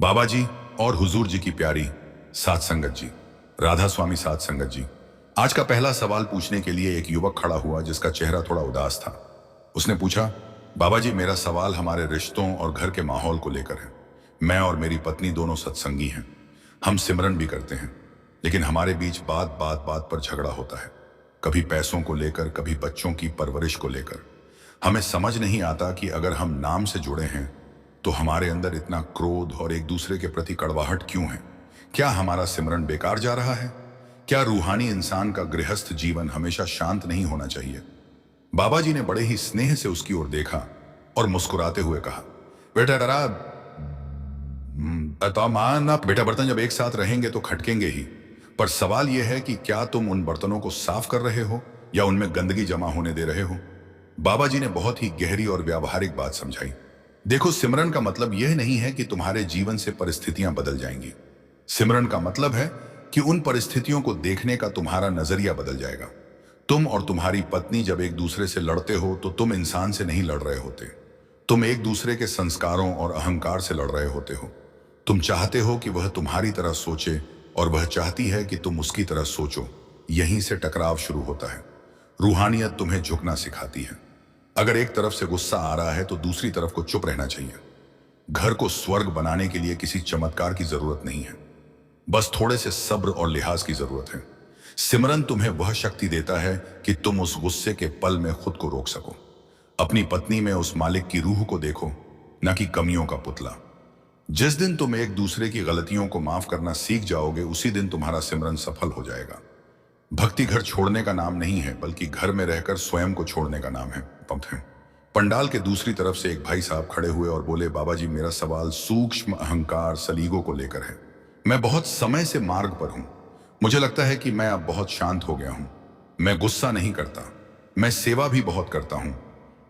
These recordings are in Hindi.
बाबा जी और हुजूर जी की प्यारी सात संगत जी, राधा स्वामी सात संगत जी। आज का पहला सवाल पूछने के लिए एक युवक खड़ा हुआ जिसका चेहरा थोड़ा उदास था। उसने पूछा, बाबा जी मेरा सवाल हमारे रिश्तों और घर के माहौल को लेकर है। मैं और मेरी पत्नी दोनों सत्संगी हैं। हम सिमरन भी करते हैं, लेकिन हमारे बीच बात बात बात पर झगड़ा होता है। कभी पैसों को लेकर, कभी बच्चों की परवरिश को लेकर। हमें समझ नहीं आता कि अगर हम नाम से जुड़े हैं तो हमारे अंदर इतना क्रोध और एक दूसरे के प्रति कड़वाहट क्यों है? क्या हमारा सिमरन बेकार जा रहा है? क्या रूहानी इंसान का गृहस्थ जीवन हमेशा शांत नहीं होना चाहिए? बाबा जी ने बड़े ही स्नेह से उसकी ओर देखा और मुस्कुराते हुए कहा, बेटा डरा तो मान आप बेटा, बर्तन जब एक साथ रहेंगे तो खटकेंगे ही। पर सवाल यह है कि क्या तुम उन बर्तनों को साफ कर रहे हो या उनमें गंदगी जमा होने दे रहे हो? बाबा जी ने बहुत ही गहरी और व्यावहारिक बात समझाई। देखो, सिमरन का मतलब यह नहीं है कि तुम्हारे जीवन से परिस्थितियां बदल जाएंगी। सिमरन का मतलब है कि उन परिस्थितियों को देखने का तुम्हारा नजरिया बदल जाएगा। तुम और तुम्हारी पत्नी जब एक दूसरे से लड़ते हो तो तुम इंसान से नहीं लड़ रहे होते। तुम एक दूसरे के संस्कारों और अहंकार से लड़ रहे होते हो। तुम चाहते हो कि वह तुम्हारी तरह सोचे और वह चाहती है कि तुम उसकी तरह सोचो। यहीं से टकराव शुरू होता है। रूहानियत तुम्हें झुकना सिखाती है। अगर एक तरफ से गुस्सा आ रहा है तो दूसरी तरफ को चुप रहना चाहिए। घर को स्वर्ग बनाने के लिए किसी चमत्कार की जरूरत नहीं है, बस थोड़े से सब्र और लिहाज की जरूरत है। सिमरन तुम्हें वह शक्ति देता है कि तुम उस गुस्से के पल में खुद को रोक सको। अपनी पत्नी में उस मालिक की रूह को देखो, न कि कमियों का पुतला। जिस दिन तुम एक दूसरे की गलतियों को माफ करना सीख जाओगे, उसी दिन तुम्हारा सिमरन सफल हो जाएगा। भक्ति घर छोड़ने का नाम नहीं है, बल्कि घर में रहकर स्वयं को छोड़ने का नाम है। पंडाल के दूसरी तरफ से एक भाई साहब खड़े हुए और बोले, बाबा जी मेरा सवाल सूक्ष्म अहंकार सलीगों को लेकर है। मैं बहुत समय से मार्ग पर हूं। मुझे लगता है कि मैं अब बहुत शांत हो गया हूं। मैं गुस्सा नहीं करता, मैं सेवा भी बहुत करता हूं।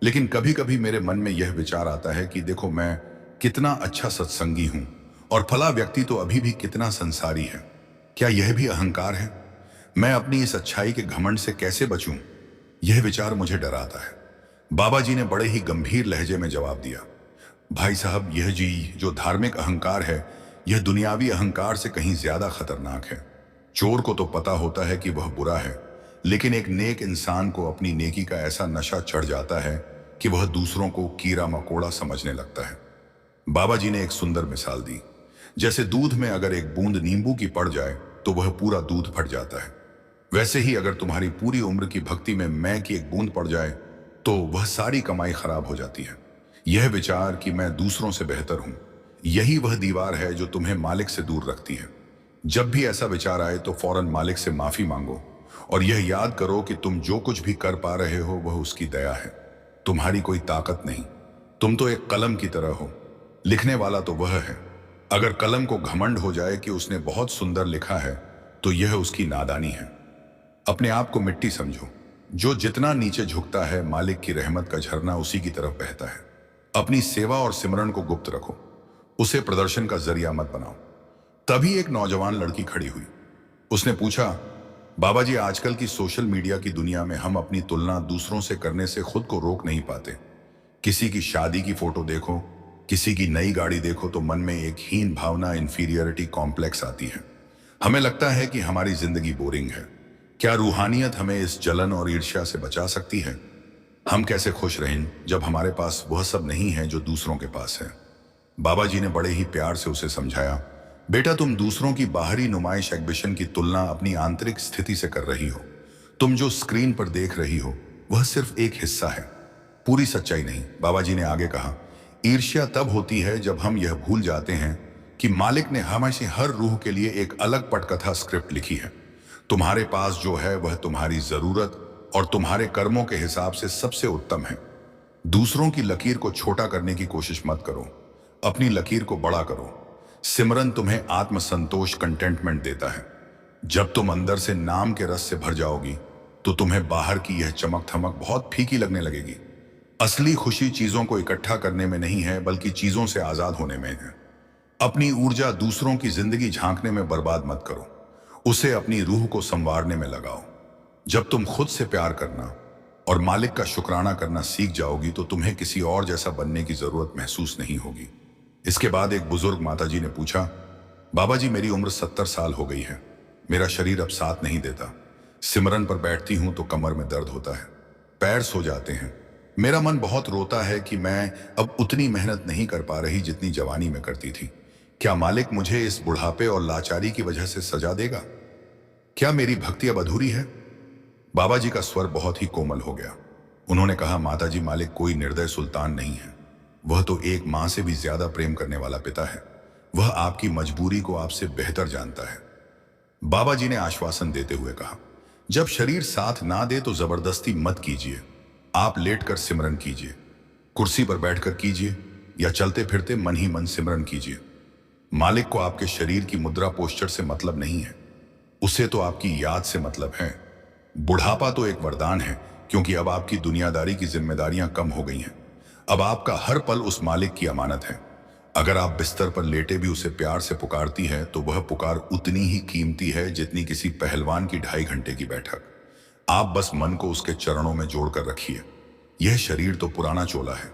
लेकिन कभी कभी मेरे मन में यह विचार आता है कि देखो, मैं कितना अच्छा सत्संगी हूं और फला व्यक्ति तो अभी भी कितना संसारी है। क्या यह भी अहंकार है? मैं अपनी इस अच्छाई के घमंड से कैसे बचूं? यह विचार मुझे डराता है। बाबा जी ने बड़े ही गंभीर लहजे में जवाब दिया, भाई साहब, यह जी जो धार्मिक अहंकार है, यह दुनियावी अहंकार से कहीं ज्यादा खतरनाक है। चोर को तो पता होता है कि वह बुरा है, लेकिन एक नेक इंसान को अपनी नेकी का ऐसा नशा चढ़ जाता है कि वह दूसरों को कीड़ा मकोड़ा समझने लगता है। बाबा जी ने एक सुंदर मिसाल दी। जैसे दूध में अगर एक बूंद नींबू की पड़ जाए तो वह पूरा दूध फट जाता है, वैसे ही अगर तुम्हारी पूरी उम्र की भक्ति में मैं की एक बूंद पड़ जाए तो वह सारी कमाई खराब हो जाती है। यह विचार कि मैं दूसरों से बेहतर हूं, यही वह दीवार है जो तुम्हें मालिक से दूर रखती है। जब भी ऐसा विचार आए तो फौरन मालिक से माफी मांगो और यह याद करो कि तुम जो कुछ भी कर पा रहे हो वह उसकी दया है, तुम्हारी कोई ताकत नहीं। तुम तो एक कलम की तरह हो, लिखने वाला तो वह है। अगर कलम को घमंड हो जाए कि उसने बहुत सुंदर लिखा है तो यह उसकी नादानी है। अपने आप को मिट्टी समझो। जो जितना नीचे झुकता है, मालिक की रहमत का झरना उसी की तरफ बहता है। अपनी सेवा और सिमरन को गुप्त रखो, उसे प्रदर्शन का जरिया मत बनाओ। तभी एक नौजवान लड़की खड़ी हुई। उसने पूछा, बाबा जी आजकल की सोशल मीडिया की दुनिया में हम अपनी तुलना दूसरों से करने से खुद को रोक नहीं पाते। किसी की शादी की फोटो देखो, किसी की नई गाड़ी देखो तो मन में एक हीन भावना, इंफीरियरिटी कॉम्प्लेक्स आती है। हमें लगता है कि हमारी जिंदगी बोरिंग है। क्या रूहानियत हमें इस जलन और ईर्ष्या से बचा सकती है? हम कैसे खुश रहें जब हमारे पास वह सब नहीं है जो दूसरों के पास है? बाबा जी ने बड़े ही प्यार से उसे समझाया, बेटा तुम दूसरों की बाहरी नुमाइश एग्बिशन की तुलना अपनी आंतरिक स्थिति से कर रही हो। तुम जो स्क्रीन पर देख रही हो वह सिर्फ एक हिस्सा है, पूरी सच्चाई नहीं। बाबा जी ने आगे कहा, ईर्ष्या तब होती है जब हम यह भूल जाते हैं कि मालिक ने हमें हर रूह के लिए एक अलग पटकथा स्क्रिप्ट लिखी है। तुम्हारे पास जो है वह तुम्हारी जरूरत और तुम्हारे कर्मों के हिसाब से सबसे उत्तम है। दूसरों की लकीर को छोटा करने की कोशिश मत करो, अपनी लकीर को बड़ा करो। सिमरन तुम्हें आत्मसंतोष, कंटेंटमेंट देता है। जब तुम अंदर से नाम के रस से भर जाओगी तो तुम्हें बाहर की यह चमक थमक बहुत फीकी लगने लगेगी। असली खुशी चीजों को इकट्ठा करने में नहीं है, बल्कि चीजों से आजाद होने में है। अपनी ऊर्जा दूसरों की जिंदगी झांकने में बर्बाद मत करो, उसे अपनी रूह को संवारने में लगाओ। जब तुम खुद से प्यार करना और मालिक का शुक्राना करना सीख जाओगी तो तुम्हें किसी और जैसा बनने की जरूरत महसूस नहीं होगी। इसके बाद एक बुजुर्ग माताजी ने पूछा, बाबा जी मेरी उम्र 70 साल हो गई है, मेरा शरीर अब साथ नहीं देता। सिमरन पर बैठती हूं तो कमर में दर्द होता है, पैर सो जाते हैं। मेरा मन बहुत रोता है कि मैं अब उतनी मेहनत नहीं कर पा रही जितनी जवानी में करती थी। क्या मालिक मुझे इस बुढ़ापे और लाचारी की वजह से सजा देगा? क्या मेरी भक्ति अब अधूरी है? बाबा जी का स्वर बहुत ही कोमल हो गया। उन्होंने कहा, माताजी मालिक कोई निर्दय सुल्तान नहीं है, वह तो एक मां से भी ज्यादा प्रेम करने वाला पिता है। वह आपकी मजबूरी को आपसे बेहतर जानता है। बाबा जी ने आश्वासन देते हुए कहा, जब शरीर साथ ना दे तो जबरदस्ती मत कीजिए। आप लेटकर सिमरन कीजिए, कुर्सी पर बैठकर कीजिए या चलते फिरते मन ही मन सिमरन कीजिए। मालिक को आपके शरीर की मुद्रा पोस्चर से मतलब नहीं है, उसे तो आपकी याद से मतलब है। बुढ़ापा तो एक वरदान है, क्योंकि अब आपकी दुनियादारी की जिम्मेदारियां कम हो गई हैं। अब आपका हर पल उस मालिक की अमानत है। अगर आप बिस्तर पर लेटे भी उसे प्यार से पुकारती है तो वह पुकार उतनी ही कीमती है जितनी किसी पहलवान की 2.5 घंटे की बैठक। आप बस मन को उसके चरणों में जोड़कर रखिए। यह शरीर तो पुराना चोला है,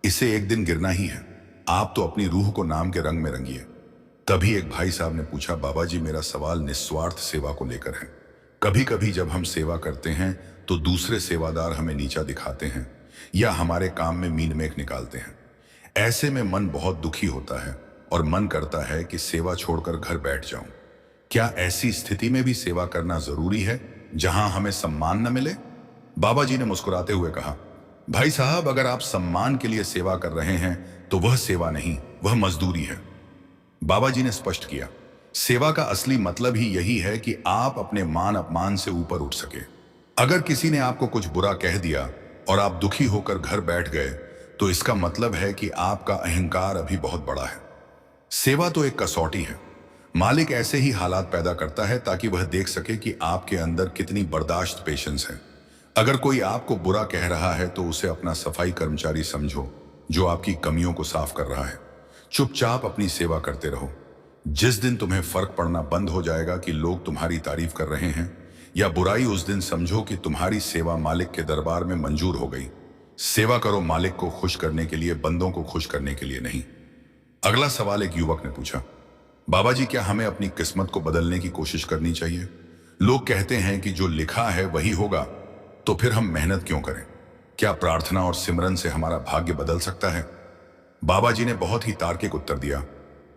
इसे एक दिन गिरना ही है। आप तो अपनी रूह को नाम के रंग में रंगिए। तभी एक भाई साहब ने पूछा, बाबा जी मेरा सवाल निस्वार्थ सेवा को लेकर है। कभी कभी जब हम सेवा करते हैं तो दूसरे सेवादार हमें नीचा दिखाते हैं या हमारे काम में मीन मेख निकालते हैं। ऐसे में मन बहुत दुखी होता है और मन करता है कि सेवा छोड़कर घर बैठ जाऊं। क्या ऐसी स्थिति में भी सेवा करना जरूरी है जहां हमें सम्मान न मिले? बाबा जी ने मुस्कुराते हुए कहा, भाई साहब अगर आप सम्मान के लिए सेवा कर रहे हैं तो वह सेवा नहीं, वह मजदूरी है। बाबा जी ने स्पष्ट किया, सेवा का असली मतलब ही यही है कि आप अपने मान अपमान से ऊपर उठ सके। अगर किसी ने आपको कुछ बुरा कह दिया और आप दुखी होकर घर बैठ गए तो इसका मतलब है कि आपका अहंकार अभी बहुत बड़ा है। सेवा तो एक कसौटी है। मालिक ऐसे ही हालात पैदा करता है ताकि वह देख सके कि आपके अंदर कितनी बर्दाश्त, पेशेंस है। अगर कोई आपको बुरा कह रहा है तो उसे अपना सफाई कर्मचारी समझो जो आपकी कमियों को साफ कर रहा है। चुपचाप अपनी सेवा करते रहो। जिस दिन तुम्हें फर्क पड़ना बंद हो जाएगा कि लोग तुम्हारी तारीफ कर रहे हैं या बुराई, उस दिन समझो कि तुम्हारी सेवा मालिक के दरबार में मंजूर हो गई। सेवा करो मालिक को खुश करने के लिए, बंदों को खुश करने के लिए नहीं। अगला सवाल एक युवक ने पूछा, बाबा जी क्या हमें अपनी किस्मत को बदलने की कोशिश करनी चाहिए? लोग कहते हैं कि जो लिखा है वही होगा, तो फिर हम मेहनत क्यों करें? क्या प्रार्थना और सिमरन से हमारा भाग्य बदल सकता है? बाबा जी ने बहुत ही तार्किक उत्तर दिया,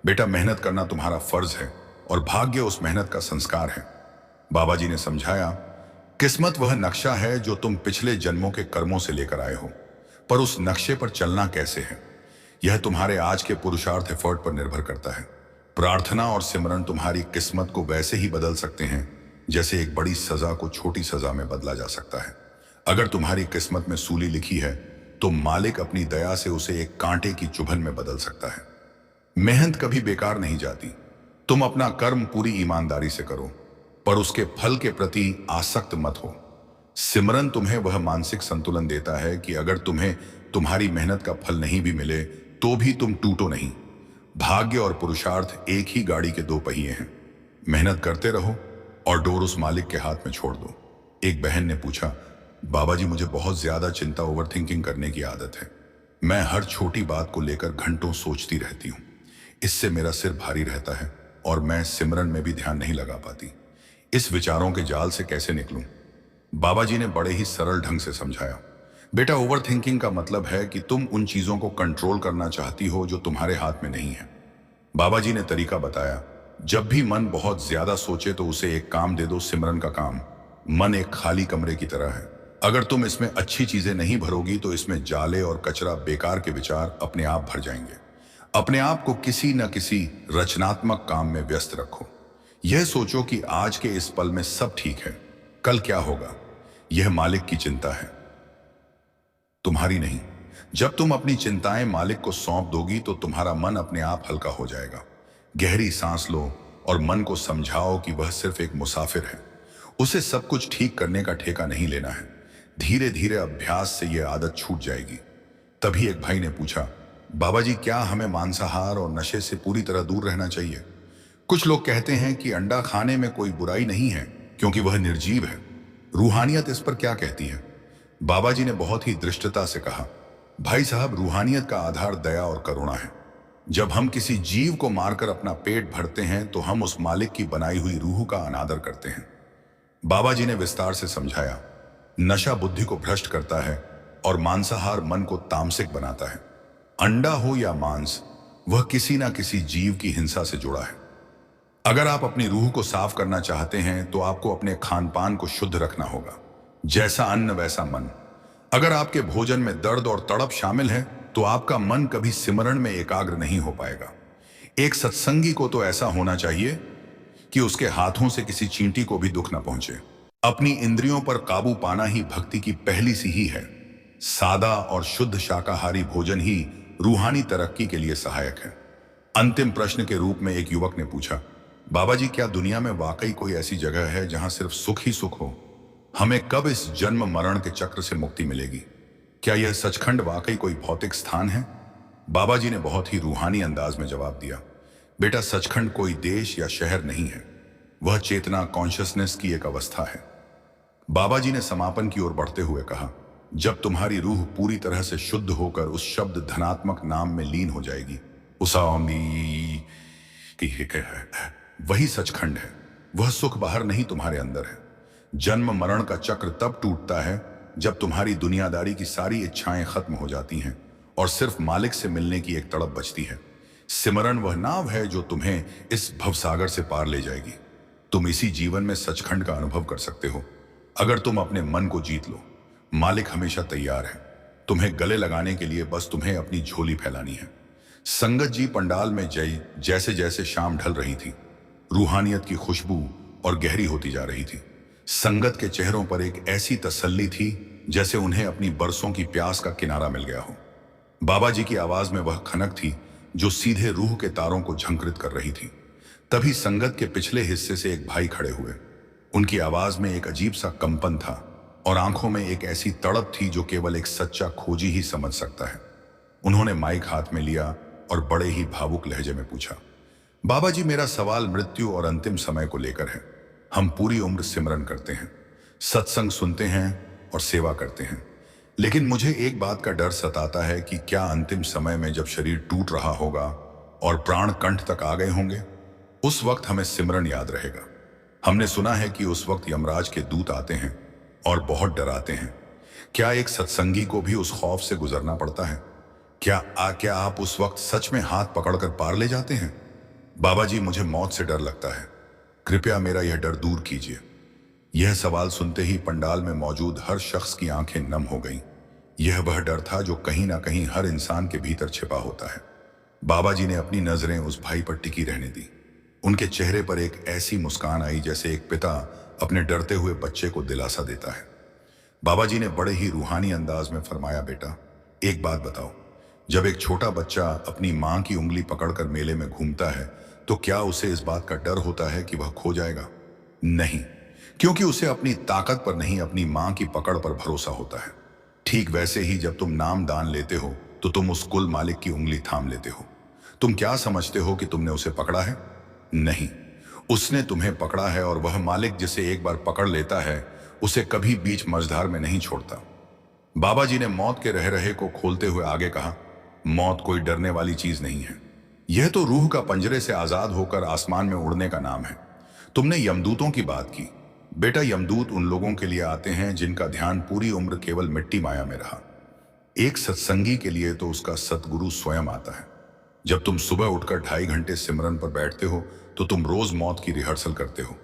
बेटा मेहनत करना तुम्हारा फर्ज है और भाग्य उस मेहनत का संस्कार है। बाबा जी ने समझाया, किस्मत वह नक्शा है जो तुम पिछले जन्मों के कर्मों से लेकर आए हो, पर उस नक्शे पर चलना कैसे है यह तुम्हारे आज के पुरुषार्थ, एफर्ट पर निर्भर करता है। प्रार्थना और सिमरन तुम्हारी किस्मत को वैसे ही बदल सकते हैं जैसे एक बड़ी सजा को छोटी सजा में बदला जा सकता है। अगर तुम्हारी किस्मत में सूली लिखी है तो मालिक अपनी दया से उसे एक कांटे की चुभन में बदल सकता है। मेहनत कभी बेकार नहीं जाती। तुम अपना कर्म पूरी ईमानदारी से करो, पर उसके फल के प्रति आसक्त मत हो। सिमरन तुम्हें वह मानसिक संतुलन देता है कि अगर तुम्हें तुम्हारी मेहनत का फल नहीं भी मिले तो भी तुम टूटो नहीं। भाग्य और पुरुषार्थ एक ही गाड़ी के 2 पहिए हैं। मेहनत करते रहो और डोर उस मालिक के हाथ में छोड़ दो। एक बहन ने पूछा, बाबा जी मुझे बहुत ज्यादा चिंता, ओवर थिंकिंग करने की आदत है। मैं हर छोटी बात को लेकर घंटों सोचती रहती हूँ। इससे मेरा सिर भारी रहता है और मैं सिमरन में भी ध्यान नहीं लगा पाती। इस विचारों के जाल से कैसे निकलूं? बाबा जी ने बड़े ही सरल ढंग से समझाया, बेटा ओवर थिंकिंग का मतलब है कि तुम उन चीजों को कंट्रोल करना चाहती हो जो तुम्हारे हाथ में नहीं है। बाबा जी ने तरीका बताया, जब भी मन बहुत ज्यादा सोचे तो उसे एक काम दे दो, सिमरन का काम। मन एक खाली कमरे की तरह है। अगर तुम इसमें अच्छी चीजें नहीं भरोगी तो इसमें जाले और कचरा, बेकार के विचार अपने आप भर जाएंगे। अपने आप को किसी न किसी रचनात्मक काम में व्यस्त रखो। यह सोचो कि आज के इस पल में सब ठीक है, कल क्या होगा यह मालिक की चिंता है, तुम्हारी नहीं। जब तुम अपनी चिंताएं मालिक को सौंप दोगी तो तुम्हारा मन अपने आप हल्का हो जाएगा। गहरी सांस लो और मन को समझाओ कि वह सिर्फ एक मुसाफिर है। उसे सब कुछ ठीक करने का ठेका नहीं लेना है। धीरे धीरे अभ्यास से यह आदत छूट जाएगी। तभी एक भाई ने पूछा, बाबा जी क्या हमें मांसाहार और नशे से पूरी तरह दूर रहना चाहिए? कुछ लोग कहते हैं कि अंडा खाने में कोई बुराई नहीं है क्योंकि वह निर्जीव है। रूहानियत इस पर क्या कहती है? बाबा जी ने बहुत ही दृष्टता से कहा, भाई साहब रूहानियत का आधार दया और करुणा है। जब हम किसी जीव को मारकर अपना पेट भरते हैं तो हम उस मालिक की बनाई हुई रूह का अनादर करते हैं। बाबा जी ने विस्तार से समझाया, नशा बुद्धि को भ्रष्ट करता है और मांसाहार मन को तामसिक बनाता है। अंडा हो या मांस, वह किसी ना किसी जीव की हिंसा से जुड़ा है। अगर आप अपनी रूह को साफ करना चाहते हैं तो आपको अपने खान पान को शुद्ध रखना होगा। जैसा अन्न वैसा मन। अगर आपके भोजन में दर्द और तड़प शामिल है तो आपका मन कभी सिमरण में एकाग्र नहीं हो पाएगा। एक सत्संगी को तो ऐसा होना चाहिए कि उसके हाथों से किसी चींटी को भी दुख न पहुंचे। अपनी इंद्रियों पर काबू पाना ही भक्ति की पहली सीढ़ी है। सादा और शुद्ध शाकाहारी भोजन ही रूहानी तरक्की के लिए सहायक है। अंतिम प्रश्न के रूप में एक युवक ने पूछा, बाबा जी, क्या दुनिया में वाकई कोई ऐसी जगह है जहां सिर्फ सुख ही सुख हो? हमें कब इस जन्म मरण के चक्र से मुक्ति मिलेगी? क्या यह सचखंड वाकई कोई भौतिक स्थान है? बाबा जी ने बहुत ही रूहानी अंदाज में जवाब दिया, बेटा, सचखंड कोई देश या शहर नहीं है, वह चेतना कॉन्शियसनेस की एक अवस्था है। बाबा जी ने समापन की ओर बढ़ते हुए कहा, जब तुम्हारी रूह पूरी तरह से शुद्ध होकर उस शब्द धनात्मक नाम में लीन हो जाएगी, उसामी वही सचखंड है। वह सुख बाहर नहीं, तुम्हारे अंदर है। जन्म मरण का चक्र तब टूटता है जब तुम्हारी दुनियादारी की सारी इच्छाएं खत्म हो जाती हैं और सिर्फ मालिक से मिलने की एक तड़प बचती है। सिमरन वह नाव है जो तुम्हें इस भवसागर से पार ले जाएगी। तुम इसी जीवन में सचखंड का अनुभव कर सकते हो अगर तुम अपने मन को जीत लो। मालिक हमेशा तैयार है तुम्हें गले लगाने के लिए, बस तुम्हें अपनी झोली फैलानी है। संगत जी पंडाल में जैसे जैसे शाम ढल रही थी, रूहानियत की खुशबू और गहरी होती जा रही थी। संगत के चेहरों पर एक ऐसी तसल्ली थी जैसे उन्हें अपनी बरसों की प्यास का किनारा मिल गया हो। बाबा जी की आवाज में वह खनक थी जो सीधे रूह के तारों को झंकृत कर रही थी। तभी संगत के पिछले हिस्से से एक भाई खड़े हुए। उनकी आवाज में एक अजीब सा कंपन था और आंखों में एक ऐसी तड़प थी जो केवल एक सच्चा खोजी ही समझ सकता है। उन्होंने माइक हाथ में लिया और बड़े ही भावुक लहजे में पूछा, बाबा जी, मेरा सवाल मृत्यु और अंतिम समय को लेकर है। हम पूरी उम्र सिमरन करते हैं, सत्संग सुनते हैं और सेवा करते हैं, लेकिन मुझे एक बात का डर सताता है कि क्या अंतिम समय में जब शरीर टूट रहा होगा और प्राण कंठ तक आ गए होंगे, उस वक्त हमें सिमरन याद रहेगा। हमने सुना है कि उस वक्त यमराज के दूत आते हैं और बहुत डराते हैं। क्या एक सत्संगी को भी उस खौफ से गुजरना पड़ता है? क्या आप उस वक्त सच में हाथ पकड़कर पार ले जाते हैं? बाबा जी, मुझे मौत से डर लगता है, कृपया मेरा यह डर दूर कीजिए। यह सवाल सुनते ही पंडाल में मौजूद हर शख्स की आंखें नम हो गईं। यह वह डर था जो कहीं ना कहीं हर इंसान के भीतर छिपा होता है। बाबा जी ने अपनी नजरें उस भाई पर टिकी रहने दी। उनके चेहरे पर एक ऐसी मुस्कान आई जैसे एक पिता अपने डरते हुए बच्चे को दिलासा देता है। बाबा जी ने बड़े ही रूहानी अंदाज में फरमाया, बेटा, एक बात बताओ, जब एक छोटा बच्चा अपनी मां की उंगली पकड़कर मेले में घूमता है तो क्या उसे इस बात का डर होता है कि वह खो जाएगा? नहीं, क्योंकि उसे अपनी ताकत पर नहीं, अपनी मां की पकड़ पर भरोसा होता है। ठीक वैसे ही जब तुम नाम दान लेते हो तो तुम उस कुल मालिक की उंगली थाम लेते हो। तुम क्या समझते हो कि तुमने उसे पकड़ा है? नहीं, उसने तुम्हें पकड़ा है और वह मालिक जिसे एक बार पकड़ लेता है उसे कभी बीच मझधार में नहीं छोड़ता। बाबा जी ने मौत के रह रहे को खोलते हुए आगे कहा, मौत कोई डरने वाली चीज नहीं है। यह तो रूह का पंजरे से आजाद होकर आसमान में उड़ने का नाम है। तुमने यमदूतों की बात की। बेटा, यमदूत उन लोगों के लिए आते हैं जिनका ध्यान पूरी उम्र केवल मिट्टी माया में रहा। एक सत्संगी के लिए तो उसका सतगुरु स्वयं आता है। जब तुम सुबह उठकर 2.5 घंटे सिमरन पर बैठते हो तो तुम रोज मौत की रिहर्सल करते हो।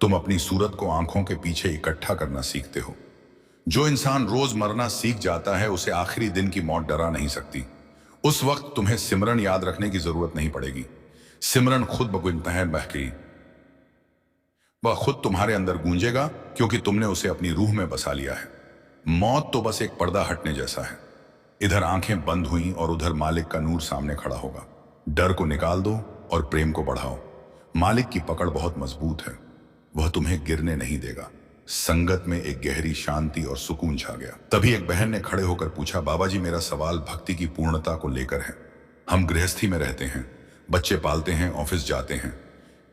तुम अपनी सूरत को आंखों के पीछे इकट्ठा करना सीखते हो। जो इंसान रोज मरना सीख जाता है उसे आखिरी दिन की मौत डरा नहीं सकती। उस वक्त तुम्हें सिमरन याद रखने की जरूरत नहीं पड़ेगी। सिमरन खुद बगुनतहन बहकी, वह खुद तुम्हारे अंदर गूंजेगा क्योंकि तुमने उसे अपनी रूह में बसा लिया है। मौत तो बस एक पर्दा हटने जैसा है। इधर आंखें बंद हुई और उधर मालिक का नूर सामने खड़ा होगा। डर को निकाल दो और प्रेम को बढ़ाओ। मालिक की पकड़ बहुत मजबूत है, वह तुम्हें गिरने नहीं देगा। संगत में एक गहरी शांति और सुकून छा गया। तभी एक बहन ने खड़े होकर पूछा, बाबा जी, मेरा सवाल भक्ति की पूर्णता को लेकर है। हम गृहस्थी में रहते हैं, बच्चे पालते हैं, ऑफिस जाते हैं।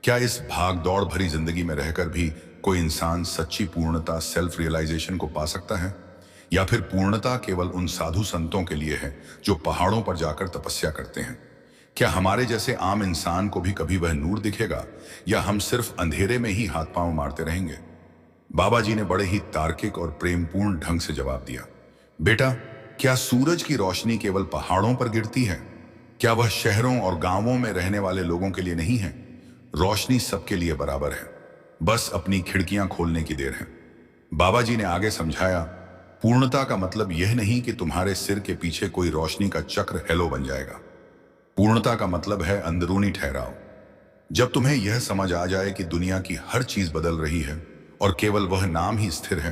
क्या इस भाग दौड़ भरी जिंदगी में रहकर भी कोई इंसान सच्ची पूर्णता, सेल्फ रियलाइजेशन को पा सकता है? या फिर पूर्णता केवल उन साधु संतों के लिए है जो पहाड़ों पर जाकर तपस्या करते हैं? क्या हमारे जैसे आम इंसान को भी कभी वह नूर दिखेगा, या हम सिर्फ अंधेरे में ही हाथ पांव मारते रहेंगे? बाबा जी ने बड़े ही तार्किक और प्रेमपूर्ण ढंग से जवाब दिया, बेटा, क्या सूरज की रोशनी केवल पहाड़ों पर गिरती है? क्या वह शहरों और गांवों में रहने वाले लोगों के लिए नहीं है? रोशनी सबके लिए बराबर है, बस अपनी खिड़कियां खोलने की देर है। बाबा जी ने आगे समझाया, पूर्णता का मतलब यह नहीं कि तुम्हारे सिर के पीछे कोई रोशनी का चक्र हेलो बन जाएगा। पूर्णता का मतलब है अंदरूनी ठहराव। जब तुम्हें यह समझ आ जाए कि दुनिया की हर चीज बदल रही है और केवल वह नाम ही स्थिर है,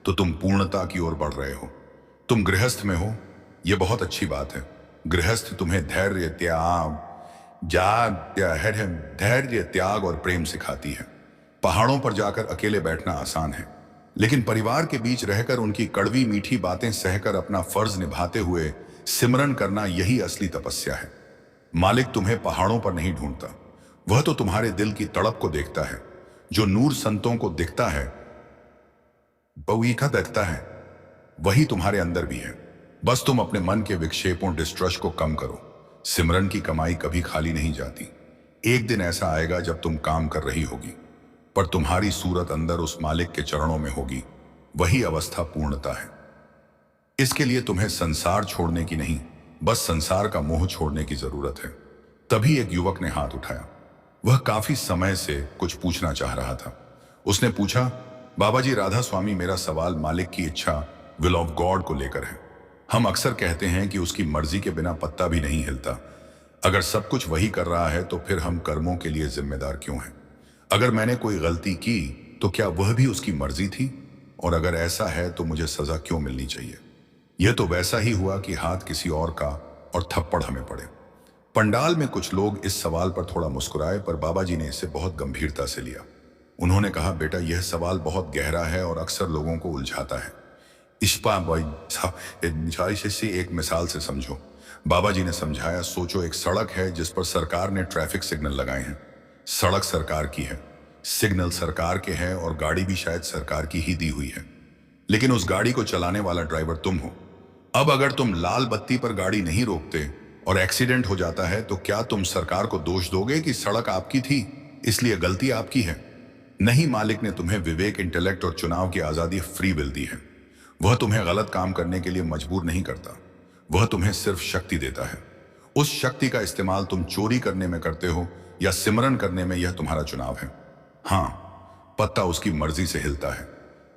तो तुम पूर्णता की ओर बढ़ रहे हो। तुम गृहस्थ में हो, यह बहुत अच्छी बात है। गृहस्थ तुम्हें धैर्य, त्याग और प्रेम सिखाती है। पहाड़ों पर जाकर अकेले बैठना आसान है, लेकिन परिवार के बीच रहकर उनकी कड़वी मीठी बातें सहकर अपना फर्ज निभाते हुए सिमरन करना, यही असली तपस्या है। मालिक तुम्हें पहाड़ों पर नहीं ढूंढता, वह तो तुम्हारे दिल की तड़प को देखता है। जो नूर संतों को दिखता है, वही तुम्हारे अंदर भी है। बस तुम अपने मन के विक्षेपों, डिस्ट्रस्ट को कम करो। सिमरन की कमाई कभी खाली नहीं जाती। एक दिन ऐसा आएगा जब तुम काम कर रही होगी, पर तुम्हारी सूरत अंदर उस मालिक के चरणों में होगी। वही अवस्था पूर्णता है। इसके लिए तुम्हें संसार छोड़ने की नहीं, बस संसार का मोह छोड़ने की जरूरत है। तभी एक युवक ने हाथ उठाया। वह काफी समय से कुछ पूछना चाह रहा था। उसने पूछा, बाबा जी, राधा स्वामी, मेरा सवाल मालिक की इच्छा, विल ऑफ गॉड को लेकर है। हम अक्सर कहते हैं कि उसकी मर्जी के बिना पत्ता भी नहीं हिलता। अगर सब कुछ वही कर रहा है तो फिर हम कर्मों के लिए जिम्मेदार क्यों हैं? अगर मैंने कोई गलती की तो क्या वह भी उसकी मर्जी थी? और अगर ऐसा है तो मुझे सजा क्यों मिलनी चाहिए? यह तो वैसा ही हुआ कि हाथ किसी और का और थप्पड़ हमें पड़े। पंडाल में कुछ लोग इस सवाल पर थोड़ा मुस्कुराए, पर बाबा जी ने इसे बहुत गंभीरता से लिया। उन्होंने कहा, बेटा, यह सवाल बहुत गहरा है और अक्सर लोगों को उलझाता है। इसे एक मिसाल से समझो। बाबा जी ने समझाया, सोचो, एक सड़क है जिस पर सरकार ने ट्रैफिक सिग्नल लगाए हैं। सड़क सरकार की है, सिग्नल सरकार के हैं और गाड़ी भी शायद सरकार की ही दी हुई है, लेकिन उस गाड़ी को चलाने वाला ड्राइवर तुम हो। अब अगर तुम लाल बत्ती पर गाड़ी नहीं रोकते और एक्सीडेंट हो जाता है, तो क्या तुम सरकार को दोष दोगे कि सड़क आपकी थी इसलिए गलती आपकी है? नहीं, मालिक ने तुम्हें विवेक, इंटेलेक्ट और चुनाव की आजादी, फ्री विल दी है। वह तुम्हें गलत काम करने के लिए मजबूर नहीं करता, वह तुम्हें सिर्फ शक्ति देता है। उस शक्ति का इस्तेमाल तुम चोरी करने में करते हो या सिमरन करने में, यह तुम्हारा चुनाव है। हाँ, पत्ता उसकी मर्जी से हिलता है,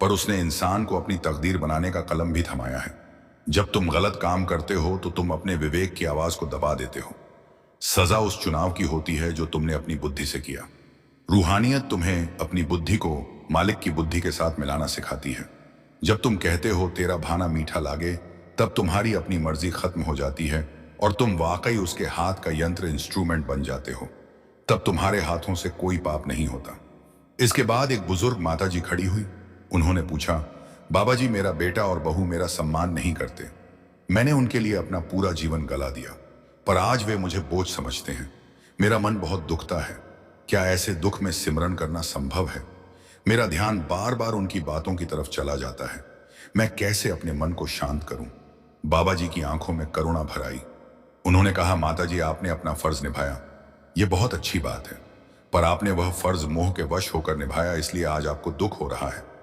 पर उसने इंसान को अपनी तकदीर बनाने का कलम भी थमाया है। जब तुम गलत काम करते हो तो तुम अपने विवेक की आवाज को दबा देते हो। सजा उस चुनाव की होती है जो तुमने अपनी बुद्धि से किया। रूहानियत तुम्हें अपनी बुद्धि को मालिक की बुद्धि के साथ मिलाना सिखाती है। जब तुम कहते हो तेरा भाना मीठा लागे, तब तुम्हारी अपनी मर्जी खत्म हो जाती है और तुम वाकई उसके हाथ का यंत्र, इंस्ट्रूमेंट बन जाते हो। तब तुम्हारे हाथों से कोई पाप नहीं होता। इसके बाद एक बुजुर्ग माता जी खड़ी हुई। उन्होंने पूछा, बाबा जी, मेरा बेटा और बहू मेरा सम्मान नहीं करते। मैंने उनके लिए अपना पूरा जीवन गला दिया, पर आज वे मुझे बोझ समझते हैं। मेरा मन बहुत दुखता है। क्या ऐसे दुख में सिमरन करना संभव है? मेरा ध्यान बार बार उनकी बातों की तरफ चला जाता है। मैं कैसे अपने मन को शांत करूं? बाबा जी की आंखों में करुणा भर आई। उन्होंने कहा, माता जी, आपने अपना फर्ज निभाया, यह बहुत अच्छी बात है, पर आपने वह फर्ज मोह के वश होकर निभाया, इसलिए आज आपको दुख हो रहा है।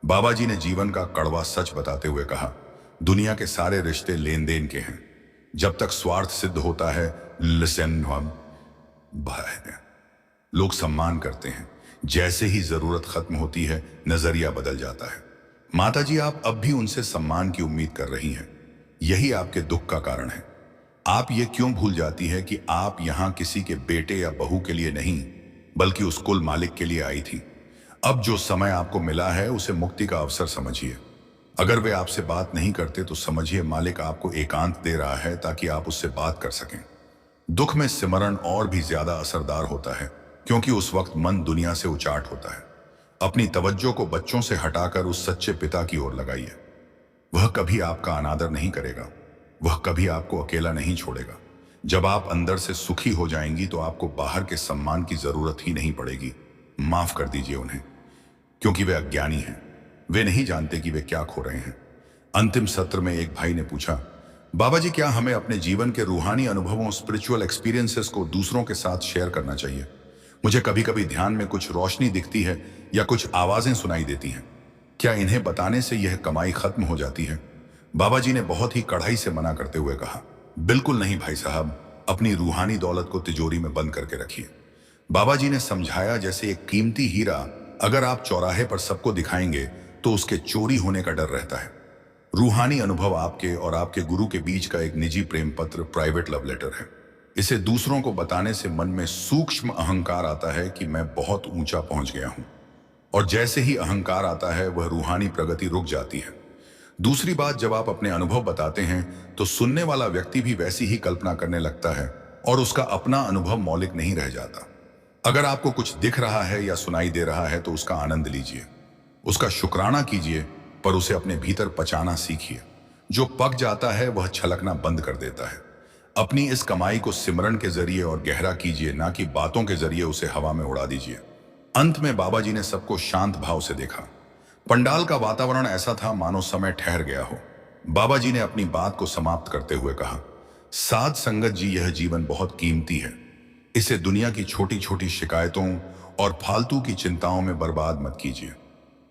बाबा जी ने जीवन का कड़वा सच बताते हुए कहा, दुनिया के सारे रिश्ते लेन देन के हैं। जब तक स्वार्थ सिद्ध होता है, लोग सम्मान करते हैं। जैसे ही जरूरत खत्म होती है, नजरिया बदल जाता है। माता जी, आप अब भी उनसे सम्मान की उम्मीद कर रही हैं। यही आपके दुख का कारण है। आप ये क्यों भूल जाती है कि आप यहां किसी के बेटे या बहू के लिए नहीं, बल्कि उस कुल मालिक के लिए आई थी। अब जो समय आपको मिला है, उसे मुक्ति का अवसर समझिए। अगर वे आपसे बात नहीं करते तो समझिए मालिक आपको एकांत दे रहा है ताकि आप उससे बात कर सकें। दुख में सिमरन और भी ज्यादा असरदार होता है, क्योंकि उस वक्त मन दुनिया से उचाट होता है। अपनी तवज्जो को बच्चों से हटाकर उस सच्चे पिता की ओर लगाइए। वह कभी आपका अनादर नहीं करेगा, वह कभी आपको अकेला नहीं छोड़ेगा। जब आप अंदर से सुखी हो जाएंगी तो आपको बाहर के सम्मान की जरूरत ही नहीं पड़ेगी। माफ कर दीजिए उन्हें, क्योंकि वे अज्ञानी हैं। वे नहीं जानते कि वे क्या खो रहे हैं। अंतिम सत्र में एक भाई ने पूछा, बाबा जी, क्या हमें अपने जीवन के रूहानी अनुभवों, स्पिरिचुअल एक्सपीरियंसेस को दूसरों के साथ शेयर करना चाहिए? मुझे कभी कभी ध्यान में कुछ रोशनी दिखती है या कुछ आवाजें सुनाई देती हैं। क्या इन्हें बताने से यह कमाई खत्म हो जाती है? बाबा जी ने बहुत ही कड़ाई से मना करते हुए कहा, बिल्कुल नहीं भाई साहब, अपनी रूहानी दौलत को तिजोरी में बंद करके रखिए। बाबा जी ने समझाया, जैसे एक कीमती हीरा अगर आप चौराहे पर सबको दिखाएंगे तो उसके चोरी होने का डर रहता है। रूहानी अनुभव आपके और आपके गुरु के बीच का एक निजी प्रेम पत्र, प्राइवेट लव लेटर है। इसे दूसरों को बताने से मन में सूक्ष्म अहंकार आता है कि मैं बहुत ऊंचा पहुंच गया हूं, और जैसे ही अहंकार आता है वह रूहानी प्रगति रुक जाती है। दूसरी बात, जब आप अपने अनुभव बताते हैं तो सुनने वाला व्यक्ति भी वैसी ही कल्पना करने लगता है और उसका अपना अनुभव मौलिक नहीं रह जाता। अगर आपको कुछ दिख रहा है या सुनाई दे रहा है तो उसका आनंद लीजिए, उसका शुक्राना कीजिए, पर उसे अपने भीतर पचाना सीखिए। जो पक जाता है वह छलकना बंद कर देता है। अपनी इस कमाई को सिमरन के जरिए और गहरा कीजिए, ना कि बातों के जरिए उसे हवा में उड़ा दीजिए। अंत में बाबा जी ने सबको शांत भाव से देखा। पंडाल का वातावरण ऐसा था मानो समय ठहर गया हो। बाबा जी ने अपनी बात को समाप्त करते हुए कहा, साध संगत जी, यह जीवन बहुत कीमती है। इसे दुनिया की छोटी छोटी शिकायतों और फालतू की चिंताओं में बर्बाद मत कीजिए।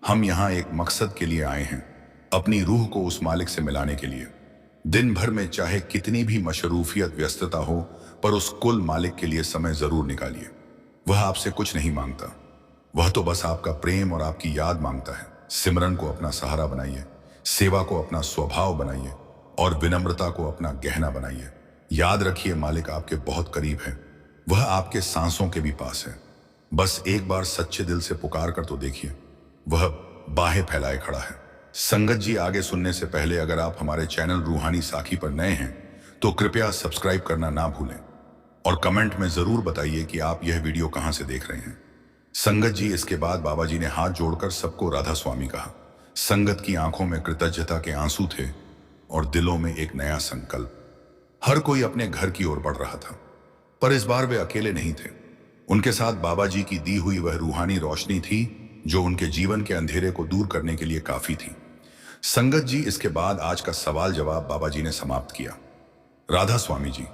हम यहाँ एक मकसद के लिए आए हैं, अपनी रूह को उस मालिक से मिलाने के लिए। दिन भर में चाहे कितनी भी मशरूफियत, व्यस्तता हो, पर उस कुल मालिक के लिए समय जरूर निकालिए। वह आपसे कुछ नहीं मांगता, वह तो बस आपका प्रेम और आपकी याद मांगता है। सिमरन को अपना सहारा बनाइए, सेवा को अपना स्वभाव बनाइए और विनम्रता को अपना गहना बनाइए। याद रखिए, मालिक आपके बहुत करीब है, वह आपके सांसों के भी पास है। बस एक बार सच्चे दिल से पुकार कर तो देखिए, वह बाहें फैलाए खड़ा है। संगत जी, आगे सुनने से पहले अगर आप हमारे चैनल रूहानी साखी पर नए हैं तो कृपया सब्सक्राइब करना ना भूलें और कमेंट में जरूर बताइए कि आप यह वीडियो कहां से देख रहे हैं। संगत जी, इसके बाद बाबा जी ने हाथ जोड़कर सबको राधा स्वामी कहा। संगत की आंखों में कृतज्ञता के आंसू थे और दिलों में एक नया संकल्प। हर कोई अपने घर की ओर बढ़ रहा था, पर इस बार वे अकेले नहीं थे। उनके साथ बाबा जी की दी हुई वह रूहानी रोशनी थी जो उनके जीवन के अंधेरे को दूर करने के लिए काफी थी। संगत जी, इसके बाद आज का सवाल जवाब बाबा जी ने समाप्त किया। राधा स्वामी जी,